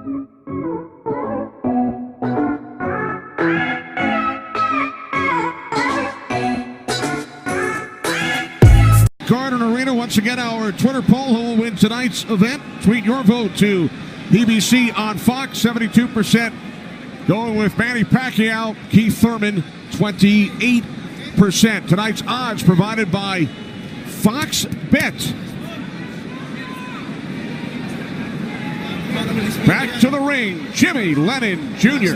Garden Arena, once again, our Twitter poll: who will win tonight's event? Tweet your vote to BBC on Fox. 72% going with Manny Pacquiao. Keith Thurman, 28%. Tonight's odds provided by Fox Bet. Back to the ring, Jimmy Lennon Jr.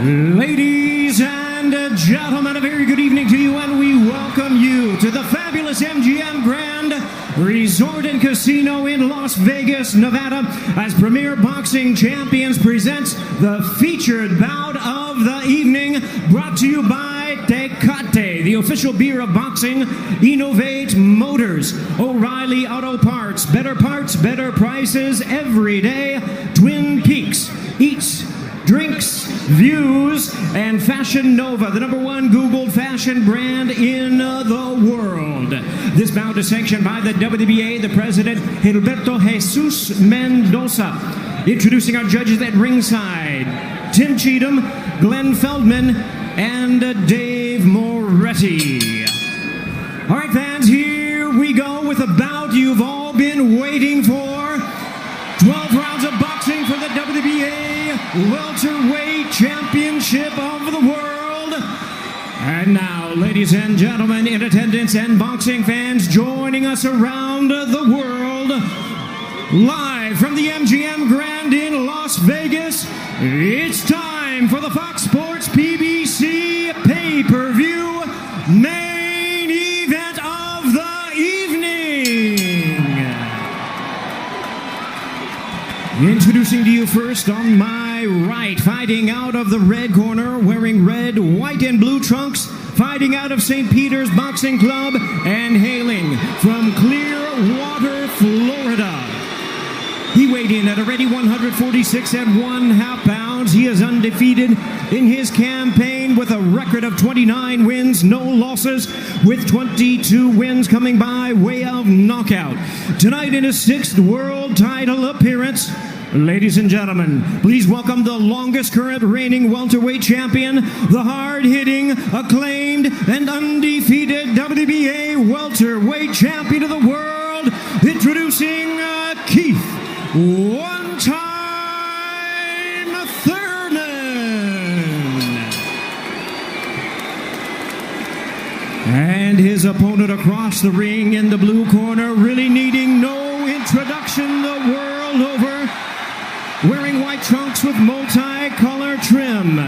Ladies and gentlemen, a very good evening to you, and we welcome you to the fabulous MGM Grand Resort and Casino in Las Vegas, Nevada, as Premier Boxing Champions presents the featured bout of the evening, brought to you by Tecate, the official beer of boxing, Innovate Motors, O'Reilly Auto Parts, better prices every day, Twin Peaks, Eats, Drinks, Views, and Fashion Nova, the #1 Googled fashion brand in the world. This bout is sanctioned by the WBA, the president, Gilberto Jesus Mendoza. Introducing our judges at ringside, Tim Cheatham, Glenn Feldman, and Dave Moretti. All right, fans, here we go with a bout you've all been waiting for. 12 rounds of boxing for the WBA Welterweight Championship of the world. And now, ladies and gentlemen in attendance and boxing fans joining us around the world, live from the MGM Grand in Las Vegas, it's time for the Fox Sports PBC pay-per-view main event of the evening. Introducing to you first on my right, fighting out of the red corner, wearing red, white, and blue trunks, fighting out of St. Peter's Boxing Club, and hailing from Clearwater, Florida. He weighed in at a ready 146 1/2 pounds. He is undefeated in his campaign with a record of 29 wins, no losses, with 22 wins coming by way of knockout. Tonight in his 6th world title appearance, ladies and gentlemen, please welcome the longest current reigning welterweight champion, the hard-hitting, acclaimed, and undefeated WBA welterweight champion of the world, introducing Keith one-time Thurman. And his opponent across the ring in the blue corner, really needing no introduction the world over, wearing white trunks with multi-color trim.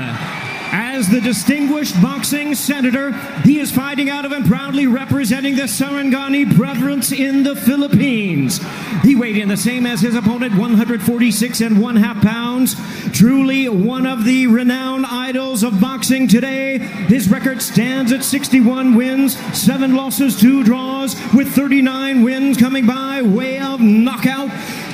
As the distinguished boxing senator, he is fighting out of and proudly representing the Sarangani Province in the Philippines. He weighed in the same as his opponent, 146 1/2 pounds. Truly one of the renowned idols of boxing today. His record stands at 61 wins, 7 losses, 2 draws, with 39 wins coming by way of knockout.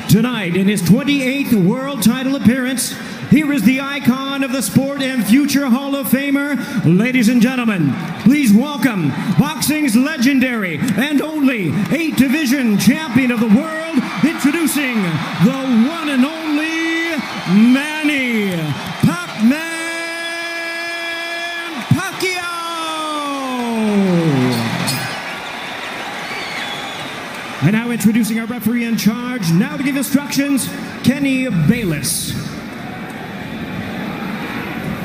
Tonight, in his 28th world title appearance, here is the icon of the sport and future Hall of Famer. Ladies and gentlemen, please welcome boxing's legendary and only 8-division champion of the world, introducing the one and only Manny Pacman Pacquiao. And now introducing our referee in charge, now to give instructions, Kenny Bayless.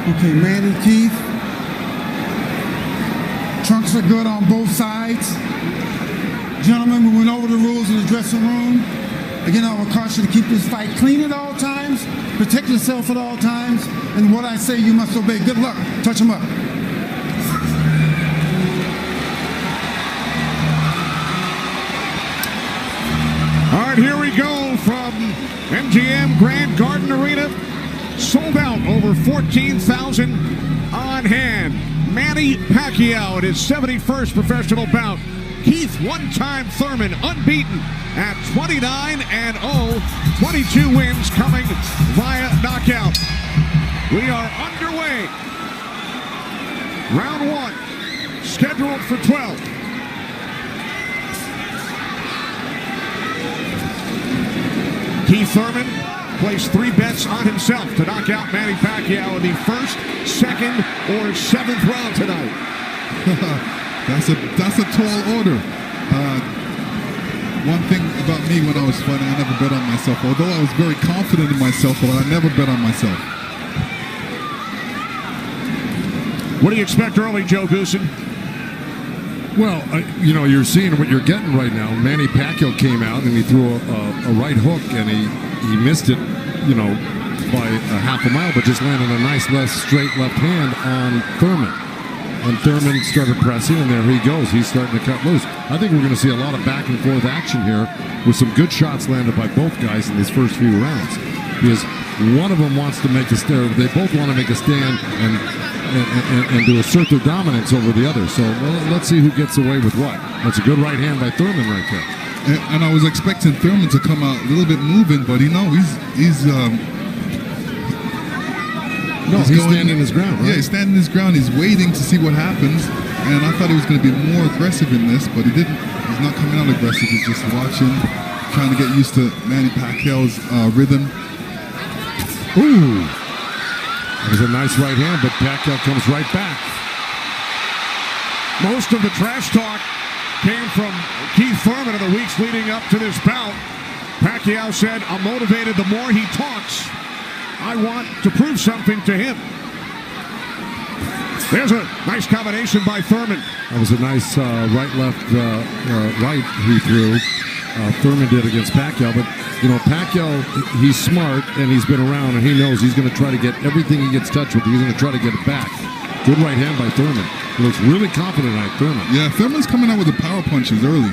Okay, Manny, Keith. Trunks are good on both sides. Gentlemen, we went over the rules in the dressing room. Again, I would caution to keep this fight clean at all times, protect yourself at all times, and what I say you must obey. Good luck. Touch them up. All right, here we go from MGM Grand Garden Arena. Sold out, over 14,000 on hand. Manny Pacquiao at his 71st professional bout. Keith one-time Thurman, unbeaten at 29-0, 22 wins coming via knockout. We are underway. Round 1, scheduled for 12. Keith Thurman placed 3 bets on himself to knock out Manny Pacquiao in the first, second, or 7th round tonight. That's a tall order. One thing about me when I was fighting, I never bet on myself. Although I was very confident in myself, but I never bet on myself. What do you expect early, Joe Goosen? Well, you're seeing what you're getting right now. Manny Pacquiao came out and he threw a right hook and he missed it, by a half a mile, but just landed a nice straight left hand on Thurman. And Thurman started pressing, and there he goes. He's starting to cut loose. I think we're going to see a lot of back and forth action here with some good shots landed by both guys in these first few rounds. Because one of them wants to make a stand. They both want to make a stand and to assert their dominance over the other. So let's see who gets away with what. That's a good right hand by Thurman right there. And I was expecting Thurman to come out a little bit moving, but he's standing his ground, right? Yeah, he's standing his ground. He's waiting to see what happens. And I thought he was going to be more aggressive in this, but he didn't. He's not coming out aggressive. He's just watching, trying to get used to Manny Pacquiao's rhythm. Ooh. That was a nice right hand, but Pacquiao comes right back. Most of the trash talk came from Keith Thurman in the weeks leading up to this bout. Pacquiao said, "I'm motivated the more he talks. I want to prove something to him." There's a nice combination by Thurman. That was a nice right-left right he threw. Thurman did against Pacquiao, but Pacquiao, he's smart and he's been around and he knows he's going to try to get everything he gets touched with. He's going to try to get it back. Good right hand by Thurman. He looks really confident tonight, Thurman. Yeah, Thurman's coming out with the power punches early.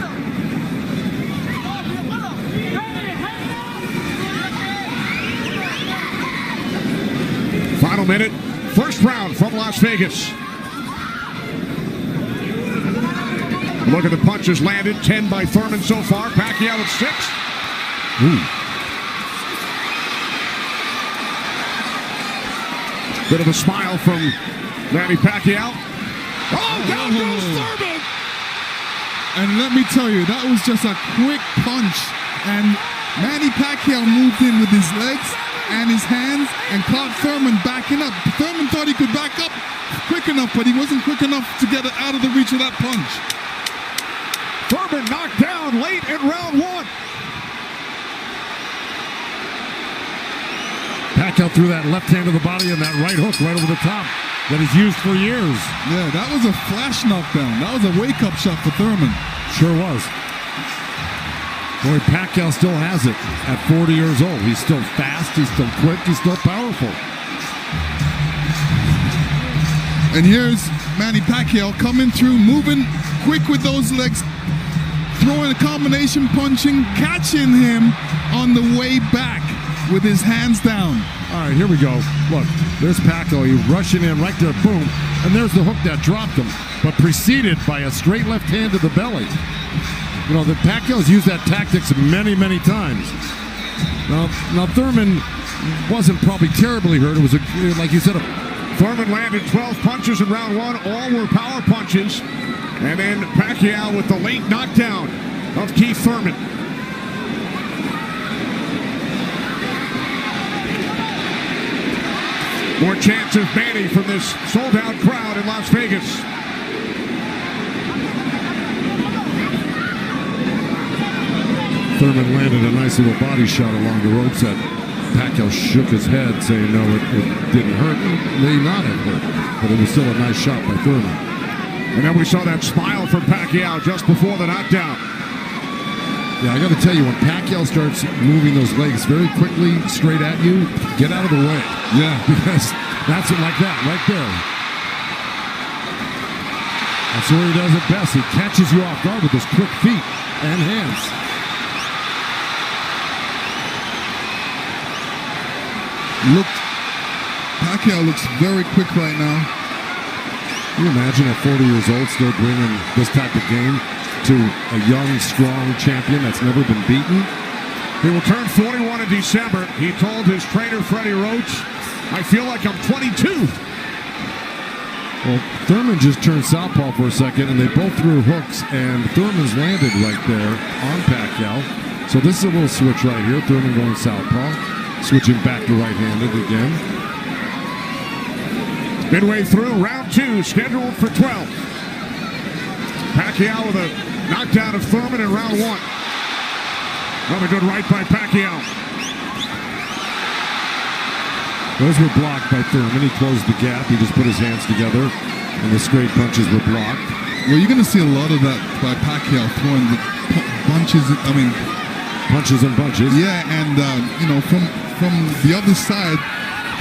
Final minute, first round from Las Vegas. Look at the punches landed, 10 by Thurman so far. Pacquiao at 6. Ooh. Bit of a smile from Manny Pacquiao. Oh, down goes Thurman! And let me tell you, that was just a quick punch. And Manny Pacquiao moved in with his legs and his hands and caught Thurman backing up. Thurman thought he could back up quick enough, but he wasn't quick enough to get it out of the reach of that punch. Thurman knocked down late in round 1. Pacquiao threw that left hand to the body and that right hook right over the top that he's used for years. Yeah, that was a flash knockdown. That was a wake-up shot for Thurman. Sure was. Boy, Pacquiao still has it at 40 years old. He's still fast, he's still quick, he's still powerful. And here's Manny Pacquiao coming through, moving quick with those legs, throwing a combination punching, catching him on the way back with his hands down. All right, here we go. Look, there's Pacquiao. He's rushing in right there, boom. And there's the hook that dropped him, but preceded by a straight left hand to the belly. The Pacquiao's used that tactics many, many times. Now Thurman wasn't probably terribly hurt. It was, like you said, Thurman landed 12 punches in round 1. All were power punches. And then Pacquiao with the late knockdown of Keith Thurman. More chance of Manny from this sold-out crowd in Las Vegas. Thurman landed a nice little body shot along the ropes that Pacquiao shook his head, saying no, it didn't hurt. It may not have hurt, but it was still a nice shot by Thurman. And then we saw that smile from Pacquiao just before the knockdown. Yeah, I got to tell you, when Pacquiao starts moving those legs very quickly straight at you, get out of the way. Yeah. Because that's it like that, right there. That's where he does it best. He catches you off guard with his quick feet and hands. Pacquiao looks very quick right now. Can you imagine at 40 years old still bringing this type of game to a young, strong champion that's never been beaten? He will turn 41 in December. He told his trainer, Freddie Roach, "I feel like I'm 22. Well, Thurman just turned southpaw for a second, and they both threw hooks, and Thurman's landed right there on Pacquiao. So this is a little switch right here. Thurman going southpaw, switching back to right-handed again. Midway through round 2, scheduled for 12. Pacquiao with a knockdown of Thurman in round 1. Another good right by Pacquiao. Those were blocked by Thurman. He closed the gap. He just put his hands together, and the straight punches were blocked. Well, you're going to see a lot of that by Pacquiao throwing the punches. Punches and bunches. Yeah, and from the other side,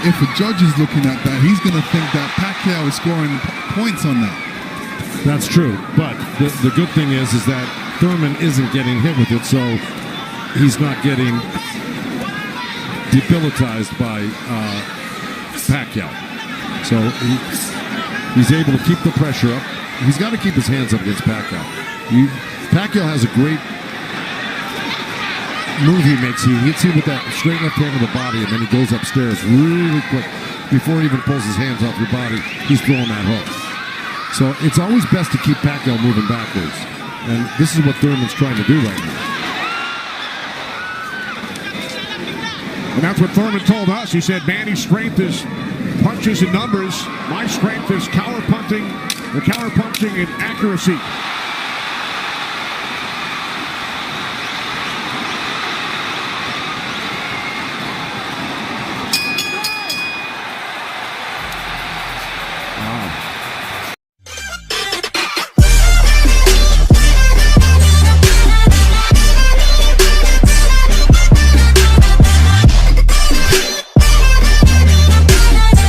if a judge is looking at that, he's going to think that Pacquiao is scoring points on that. That's true, but the good thing is that Thurman isn't getting hit with it, so he's not getting debilitized by Pacquiao. So he's able to keep the pressure up. He's got to keep his hands up against Pacquiao. Pacquiao has a great move he makes. He hits you with that straight left hand of the body, and then he goes upstairs really quick. Before he even pulls his hands off your body, he's throwing that hook. So it's always best to keep Pacquiao moving backwards. And this is what Thurman's trying to do right now. And that's what Thurman told us. He said, Manny's strength is punches and numbers. My strength is counter punching and accuracy.